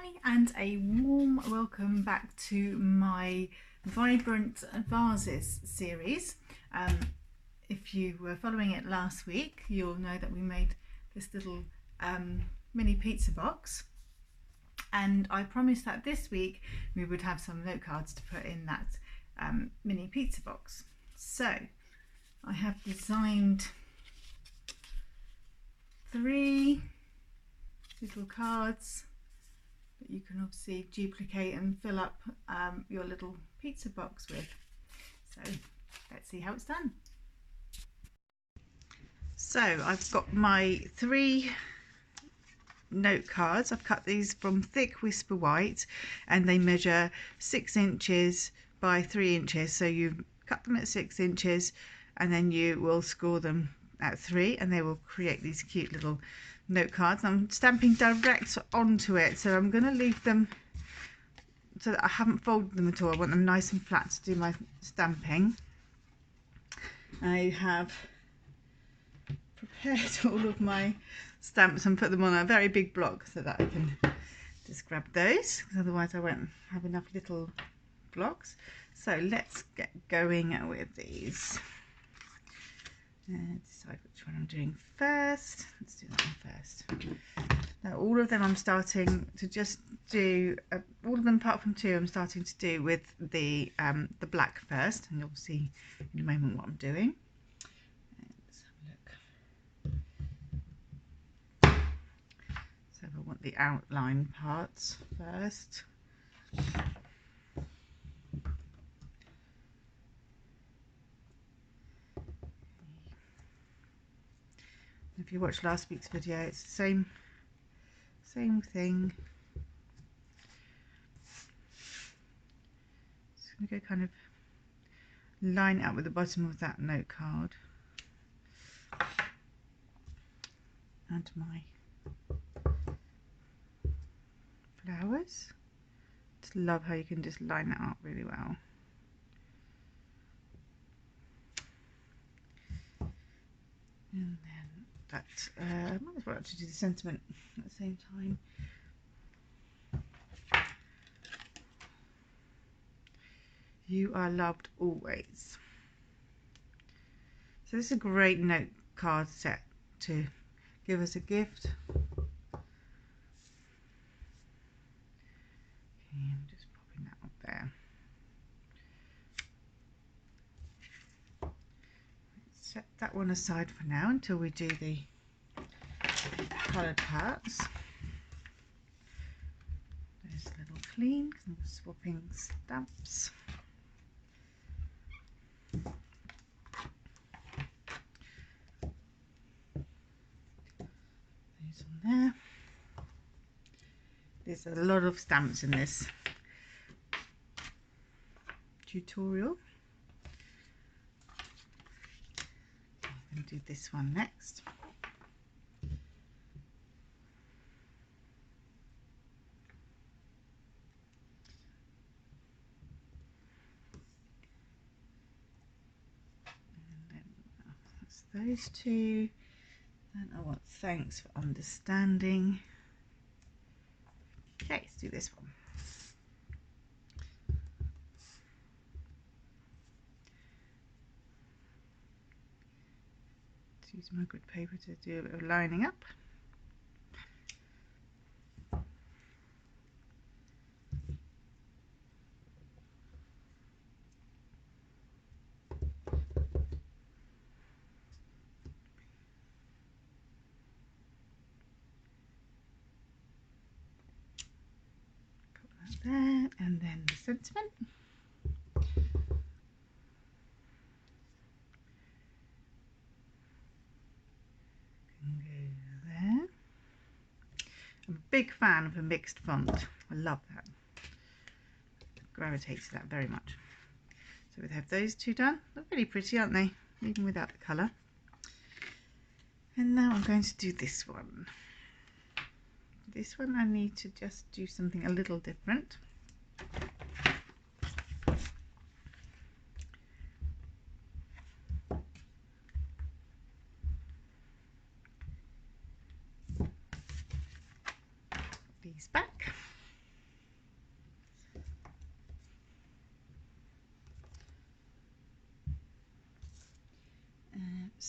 Hi and a warm welcome back to my Vibrant Vases series. If you were following it last week, you'll know that we made this little mini pizza box, and I promised that this week we would have some note cards to put in that mini pizza box. So I have designed 3 little cards that you can obviously duplicate and fill up your little pizza box with. So let's see how it's done. So I've got my 3 note cards. I've cut these from thick Whisper White and they measure 6 inches by 3 inches. So you cut them at 6 inches and then you will score them at 3 and they will create these cute little note cards. I'm stamping direct onto it, so I'm going to leave them so that I haven't folded them at all. I want them nice and flat to do my stamping. I have prepared all of my stamps and put them on a very big block so that I can just grab those, because otherwise I won't have enough little blocks. So let's get going with these. Decide which one I'm doing first. Let's do that one first. Now all of them I'm starting to just do, all of them apart from 2 I'm starting to do with the black first, and you'll see in a moment what I'm doing. Let's have a look. So I want the outline parts first. If you watched last week's video, it's the same thing. Just going to go kind of line it up with the bottom of that note card and my flowers. Just love how you can just line that up really well. And then that might as well actually do the sentiment at the same time. You are loved always. So this is a great note card set to give us a gift. Okay, I'm just popping that up there. Set that one aside for now until we do the coloured parts. There's a little clean because I'm swapping stamps. Those on there. There's a lot of stamps in this tutorial. I'm going to do this one next. And then that's those 2. And I want thanks for understanding. Okay, let's do this one. Use my good paper to do a bit of lining up. Put that there, and then the sentiment. I'm a big fan of a mixed font. I love that. I gravitate to that very much. So we have those 2 done. They're really pretty, aren't they? Even without the colour. And now I'm going to do this one. This one I need to just do something a little different. These back.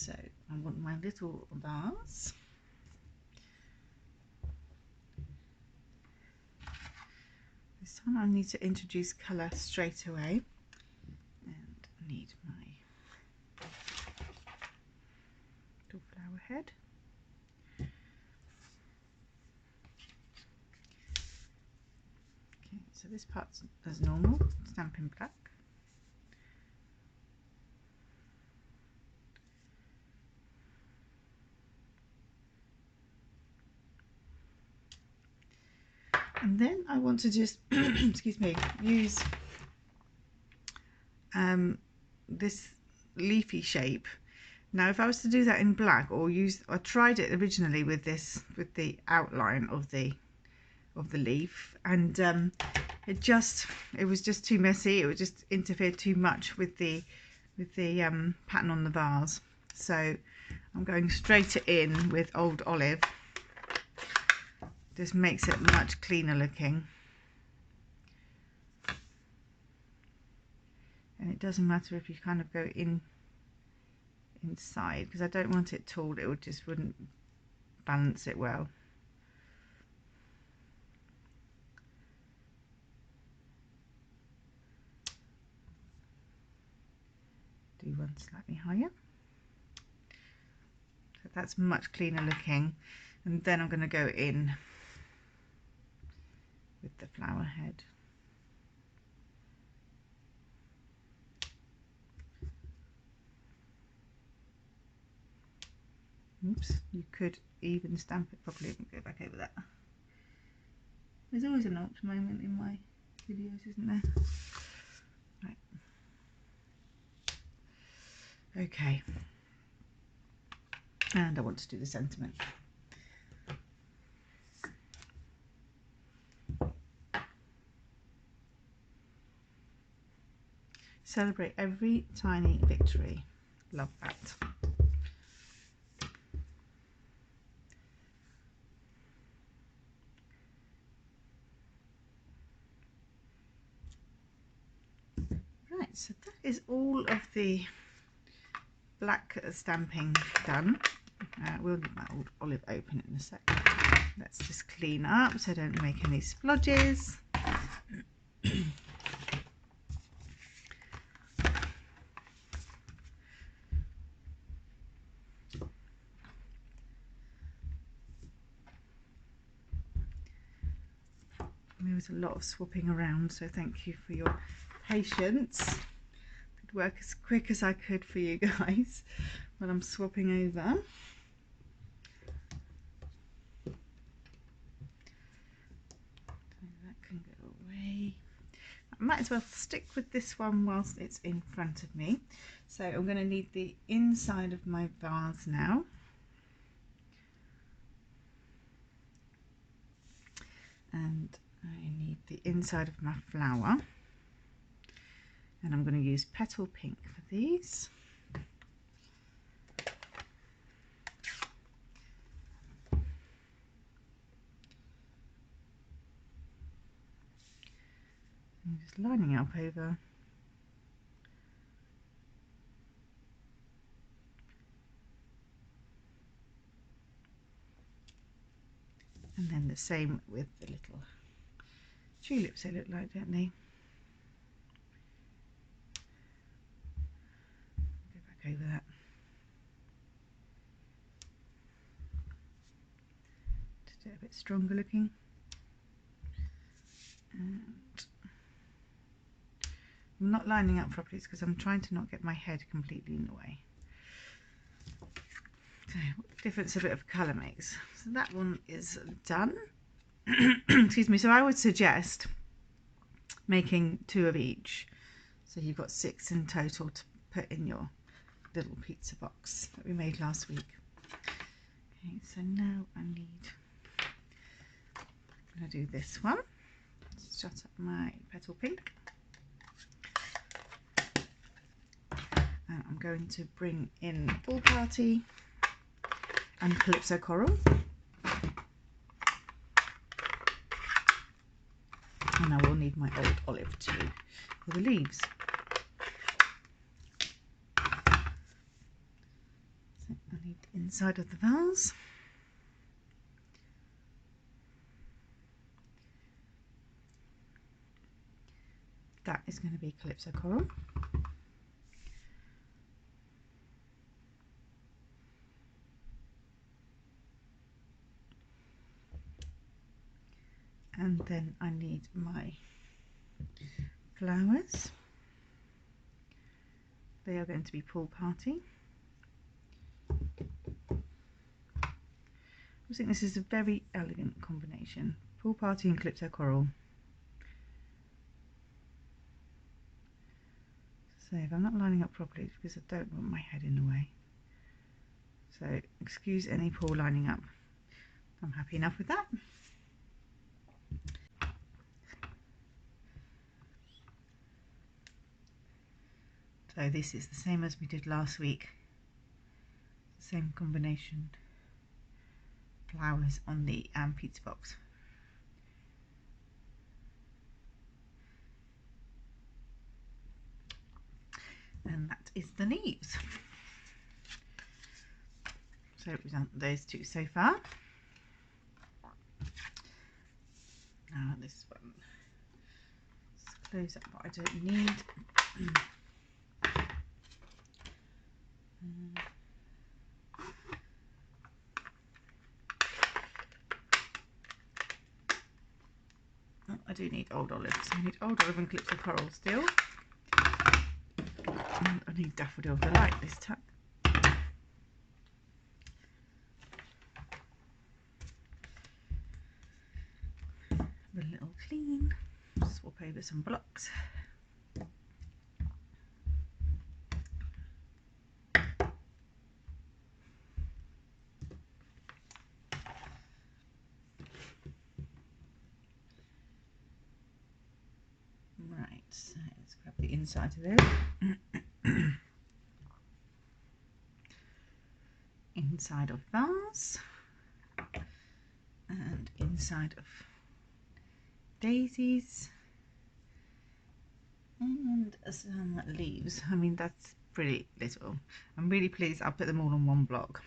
So I want my little vase. This time I need to introduce colour straight away, and I need my little flower head. Okay, so this part's as normal, Stampin' Black. And then I want to just, excuse me, use this leafy shape. Now if I was to do that in black, or I tried it originally with this, with the outline of the leaf, and it was just too messy. It would just interfere too much with the pattern on the vase. So I'm going straight in with Old Olive. Just makes it much cleaner looking, and it doesn't matter if you kind of go inside, because I don't want it tall. It wouldn't balance it well. Do one slightly higher, so that's much cleaner looking. And then I'm going to go in with the flower head. Oops, you could even stamp it properly and go back over that. There's always an alt moment in my videos, isn't there? Right. Okay. And I want to do the sentiment. Celebrate every tiny victory. Love that. Right, so that is all of the black stamping done. We'll leave my Old Olive open in a sec. Let's just clean up so I don't make any splodges. There was a lot of swapping around, so thank you for your patience. Could work as quick as I could for you guys when I'm swapping over. So that can go away. I might as well stick with this one whilst it's in front of me. So I'm going to need the inside of my vase now. And I need the inside of my flower, and I'm going to use Petal Pink for these. I'm just lining up over. And then the same with the little tulips they look like, don't they? Go back over that. Just do it a bit stronger looking. And I'm not lining up properly because I'm trying to not get my head completely in the way. So what difference a bit of colour makes. So that one is done. Excuse me. So I would suggest making 2 of each, so you've got 6 in total to put in your little pizza box that we made last week. Okay, so now I'm going to do this one. Let's shut up my Petal Pink, and I'm going to bring in Ball Party and Calypso Coral. And I will need my Old Olive too for the leaves. need the inside of the vase. That is going to be Calypso Coral. And then I need my flowers. They are going to be Pool Party. I think this is a very elegant combination. Pool Party and Calypso Coral. So if I'm not lining up properly, it's because I don't want my head in the way. So excuse any poor lining up. I'm happy enough with that. So this is the same as we did last week. Same combination flowers on the pizza box. And that is the leaves. So we've done those two so far. Now this one. Let's close up what I don't need. Oh, I do need old olive, so I need old olive and Calypso Coral still. And I need Daffodil Delight this time. A little clean, swap over some blocks. Right, so let's grab the inside of this. Inside of vase and inside of daisies and some leaves. I mean, that's pretty little. I'm really pleased I put them all on one block,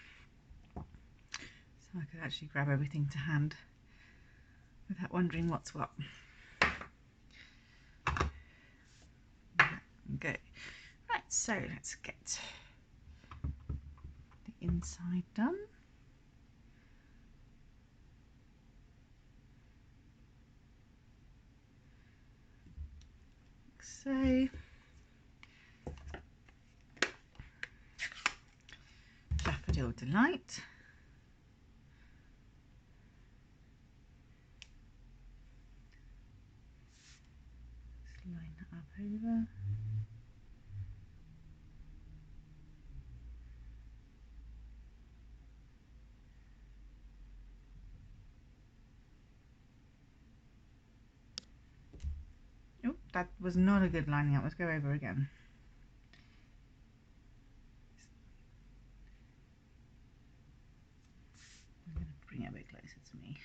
so I could actually grab everything to hand without wondering what's what. Okay, right, so let's get the inside done. So Daffodil Delight. Let's line that up over. Oh, that was not a good lining up. Let's go over again. I'm going to bring it a bit closer to me.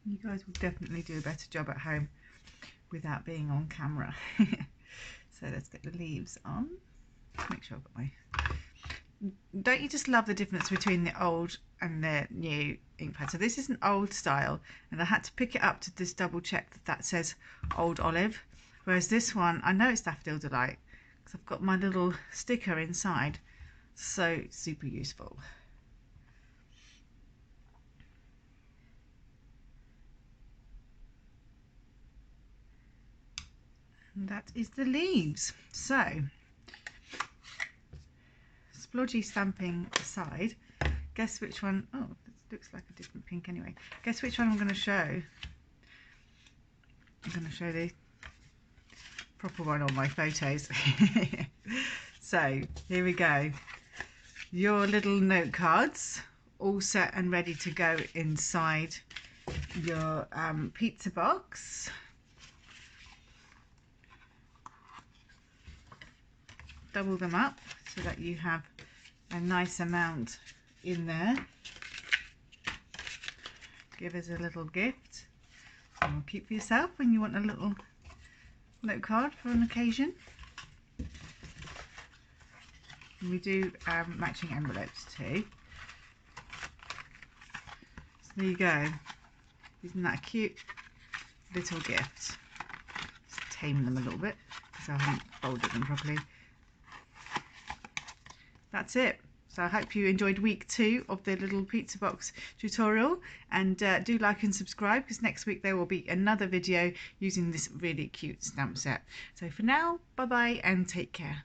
You guys will definitely do a better job at home without being on camera. So let's get the leaves on. Make sure I've got my... Don't you just love the difference between the old and the new ink pad? So this is an old style, and I had to pick it up to just double check that that says Old Olive, whereas this one, I know it's Daffodil Delight because I've got my little sticker inside. So super useful. And that is the leaves. So splodgy stamping aside, guess which one? Oh, this looks like a different pink anyway. Guess which one I'm going to show? I'm going to show the proper one on my photos. So here we go. Your little note cards all set and ready to go inside your pizza box. Double them up so that you have a nice amount in there. give as a little gift, or keep for yourself when you want a little note card for an occasion. And we do matching envelopes too. So there you go. Isn't that a cute little gift? Just tame them a little bit because I haven't folded them properly. That's it. So I hope you enjoyed week 2 of the little pizza box tutorial, and do like and subscribe because next week there will be another video using this really cute stamp set. So for now, bye bye and take care.